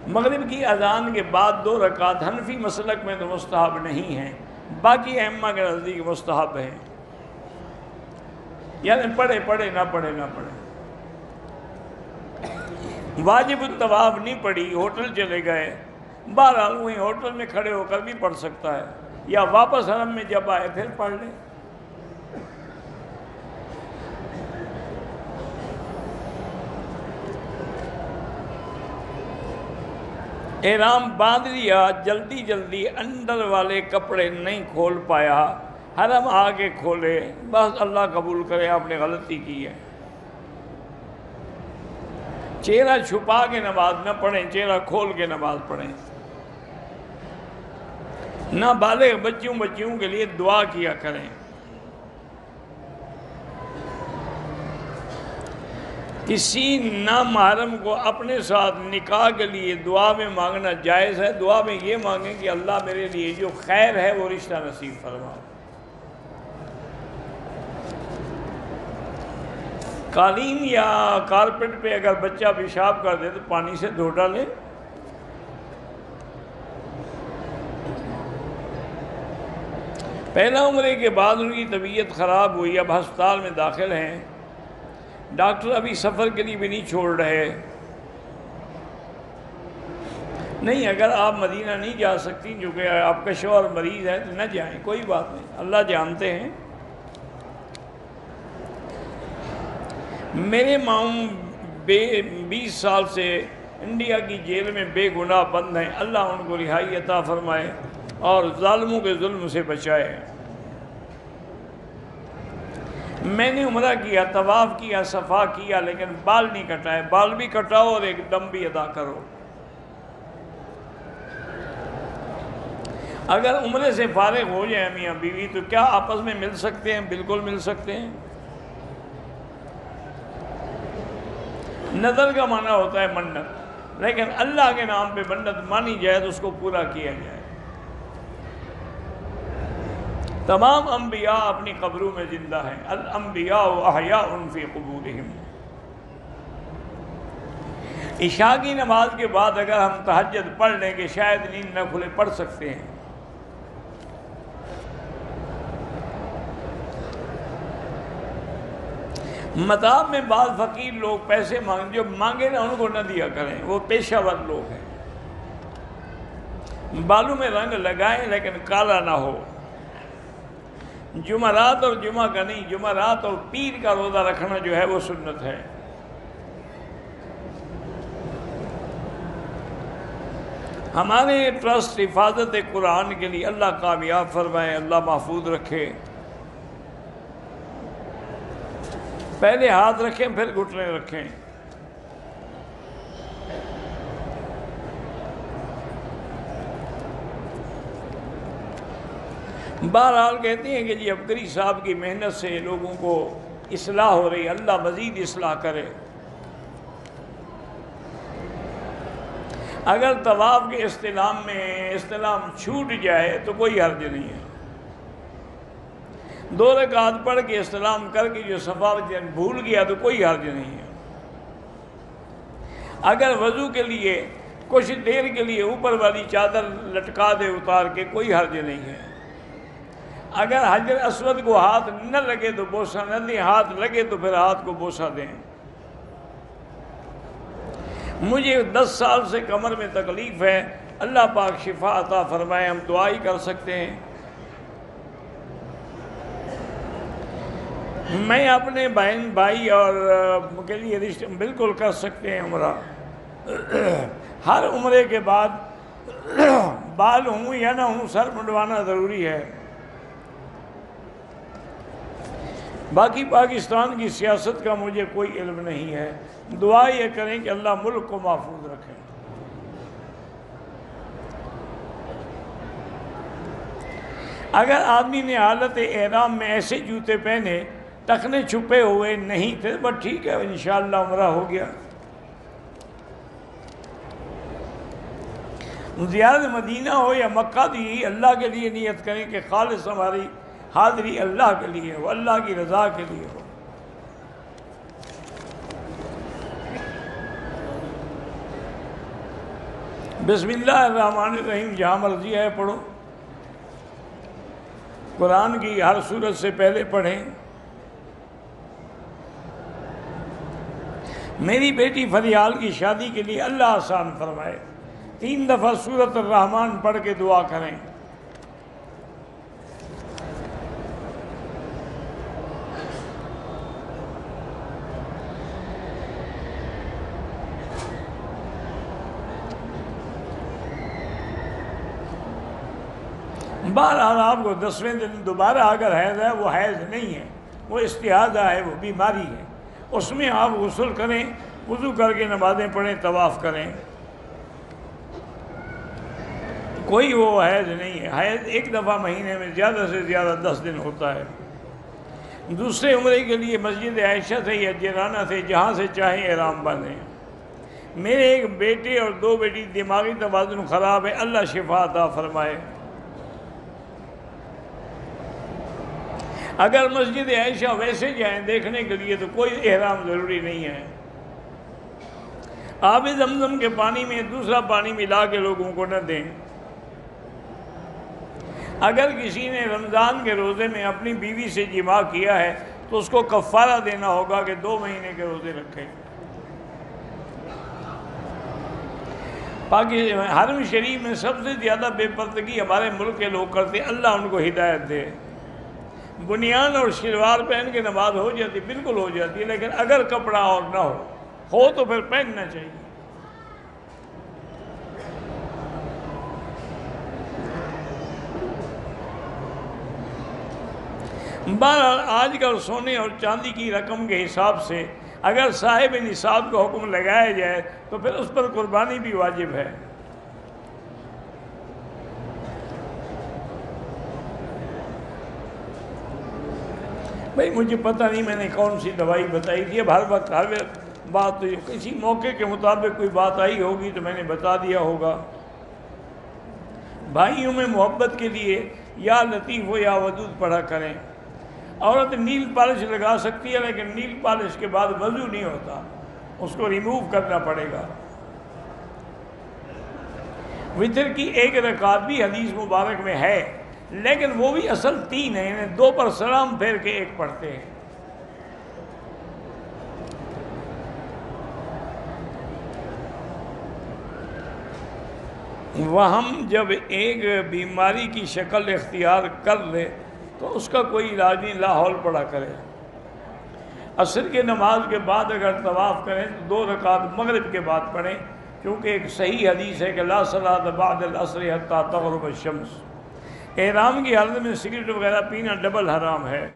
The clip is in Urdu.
مغرب کی اذان کے بعد 2 رکعت حنفی مسلک میں تو مستحب نہیں ہیں، باقی ائمہ کے نزدیک مستحب ہیں، یعنی پڑھے نہ پڑھے نہ پڑھے۔ واجب الطواف نہیں پڑھی، ہوٹل چلے گئے، بہرحال وہیں ہوٹل میں کھڑے ہو کر بھی پڑھ سکتا ہے، یا واپس حرم میں جب آئے پھر پڑھ لیں۔ احرام باندھ لیا، جلدی اندر والے کپڑے نہیں کھول پایا، حرم آگے کھولے، بس اللہ قبول کرے آپ نے غلطی کی ہے۔ چہرہ چھپا کے نماز نہ پڑھیں، چہرہ کھول کے نماز پڑھیں۔ نابالغ بچیوں کے لیے دعا کیا کریں۔ کسی نامحرم کو اپنے ساتھ نکاح کے لیے دعا میں مانگنا جائز ہے۔ دعا میں یہ مانگیں کہ اللہ میرے لیے جو خیر ہے وہ رشتہ نصیب فرما۔ قالین یا کارپیٹ پہ اگر بچہ پیشاب کر دے تو پانی سے دھو ڈالے۔ پہلا عمرے کے بعد ان کی طبیعت خراب ہوئی، اب ہسپتال میں داخل ہیں، ڈاکٹر ابھی سفر کے لیے بھی نہیں چھوڑ رہے۔ نہیں، اگر آپ مدینہ نہیں جا سکتی، جو کہ آپ کا شوہر مریض ہے تو نہ جائیں، کوئی بات نہیں، اللہ جانتے ہیں۔ میرے ماؤں 20 سال سے انڈیا کی جیل میں بے گناہ بند ہیں، اللہ ان کو رہائی عطا فرمائے اور ظالموں کے ظلم سے بچائے۔ میں نے عمرہ کیا، طواف کیا، صفا کیا، لیکن بال نہیں کٹائے۔ بال بھی کٹاؤ اور ایک دم بھی ادا کرو۔ اگر عمرے سے فارغ ہو جائیں میاں بیوی تو کیا آپس میں مل سکتے ہیں؟ بالکل مل سکتے ہیں۔ نظر کا معنی ہوتا ہے منت، لیکن اللہ کے نام پہ منت مانی جائے تو اس کو پورا کیا جائے۔ تمام انبیاء اپنی قبروں میں زندہ ہیں، الانبیاء احیاء فی قبورہم۔ عشاء کی نماز کے بعد اگر ہم تہجد پڑھ لیں کہ شاید نیند نہ کھلے، پڑھ سکتے ہیں۔ مطاب میں بعض فقیر لوگ پیسے مانگ، جو مانگے نا ان کو نہ دیا کریں، وہ پیشہ ور لوگ ہیں۔ بالوں میں رنگ لگائیں لیکن کالا نہ ہو۔ جمعرات اور جمعہ کا نہیں، جمعرات اور پیر کا روزہ رکھنا جو ہے وہ سنت ہے۔ ہمارے ٹرسٹ حفاظت قرآن کے لیے اللہ کامیاب فرمائے، اللہ محفوظ رکھے۔ پہلے ہاتھ رکھیں پھر گھٹنے رکھیں۔ بہرحال کہتے ہیں کہ جی عبقری صاحب کی محنت سے لوگوں کو اصلاح ہو رہی، اللہ مزید اصلاح کرے۔ اگر طواف کے استلام میں استلام چھوٹ جائے تو کوئی حرج نہیں ہے۔ 2 رکعت پڑھ کے استلام کر کے جو صفا بھول گیا تو کوئی حرج نہیں ہے۔ اگر وضو کے لیے کچھ دیر کے لیے اوپر والی چادر لٹکا دے اتار کے، کوئی حرج نہیں ہے۔ اگر حجر اسود کو ہاتھ نہ لگے تو بوسہ نہ دیں، ہاتھ لگے تو پھر ہاتھ کو بوسہ دیں۔ مجھے 10 سال سے کمر میں تکلیف ہے، اللہ پاک شفا عطا فرمائے، ہم دعا ہی کر سکتے ہیں۔ میں اپنے بہن بھائی اور کے لیے رشتے بالکل کر سکتے ہیں عمرہ۔ ہر عمرے کے بعد بال ہوں یا نہ ہوں سر منڈوانا ضروری ہے۔ باقی پاکستان کی سیاست کا مجھے کوئی علم نہیں ہے، دعا یہ کریں کہ اللہ ملک کو محفوظ رکھے۔ اگر آدمی نے حالت احرام میں ایسے جوتے پہنے، ٹخنے چھپے ہوئے نہیں تھے، بس ٹھیک ہے، انشاءاللہ عمرہ ہو گیا۔ زیارت مدینہ ہو یا مکہ دی، اللہ کے لیے نیت کریں کہ خالص ہماری حاضری اللہ کے لیے ہو، اللہ کی رضا کے لیے ہو۔ بسم اللہ الرحمن الرحیم جہاں مرضی ہے پڑھو، قرآن کی ہر سورت سے پہلے پڑھیں۔ میری بیٹی فریال کی شادی کے لیے اللہ آسان فرمائے، 3 دفعہ سورۃ الرحمن پڑھ کے دعا کریں۔ بہرحال آپ کو 10ویں دن دوبارہ اگر حیض ہے، وہ حیض نہیں ہے، وہ استحاضہ ہے، وہ بیماری ہے، اس میں آپ غسل کریں، وضو کر کے نمازیں پڑھیں، طواف کریں، کوئی وہ حیض نہیں ہے۔ حیض 1 دفعہ مہینے میں زیادہ سے زیادہ 10 دن ہوتا ہے۔ دوسرے عمرے کے لیے مسجد عائشہ سے یا جیرانہ سے جہاں سے چاہیں احرام باندھیں۔ میرے ایک بیٹے اور 2 بیٹی دماغی توازن خراب ہے، اللہ شفا عطا فرمائے۔ اگر مسجد عائشہ ویسے جائیں دیکھنے کے لیے تو کوئی احرام ضروری نہیں ہے۔ آب زمزم کے پانی میں دوسرا پانی ملا کے لوگوں کو نہ دیں۔ اگر کسی نے رمضان کے روزے میں اپنی بیوی سے جماع کیا ہے تو اس کو کفارہ دینا ہوگا کہ 2 مہینے کے روزے رکھیں۔ حرم شریف میں سب سے زیادہ بے پردگی ہمارے ملک کے لوگ کرتے ہیں، اللہ ان کو ہدایت دے۔ بنیان اور شلوار پہن کے نماز ہو جاتی، بالکل ہو جاتی ہے، لیکن اگر کپڑا اور نہ ہو تو پھر پہننا چاہیے۔ بہرحال آج کل سونے اور چاندی کی رقم کے حساب سے اگر صاحب نصاب کا حکم لگایا جائے تو پھر اس پر قربانی بھی واجب ہے۔ بھائی مجھے پتہ نہیں میں نے کون سی دوائی بتائی تھی، اب ہر وقت بات کسی موقع کے مطابق کوئی بات آئی ہوگی تو میں نے بتا دیا ہوگا۔ بھائیوں میں محبت کے لیے یا لطیف ہو یا ودود پڑھا کریں۔ عورت نیل پالش لگا سکتی ہے لیکن نیل پالش کے بعد وضو نہیں ہوتا، اس کو ریموو کرنا پڑے گا۔ وتر کی 1 رکعت بھی حدیث مبارک میں ہے، لیکن وہ بھی اصل 3 ہیں، یعنی 2 پر سلام پھیر کے 1 پڑھتے ہیں۔ وہم جب ایک بیماری کی شکل اختیار کر لے تو اس کا کوئی علاج نہیں، لا حول پڑھا کرے۔ عصر کے نماز کے بعد اگر طواف کریں تو 2 رکعت مغرب کے بعد پڑھیں، کیونکہ ایک صحیح حدیث ہے کہ لا صلاۃ بعد العصر حتی تغرب الشمس۔ احرام کی حالت میں سگریٹ وغیرہ پینا ڈبل حرام ہے۔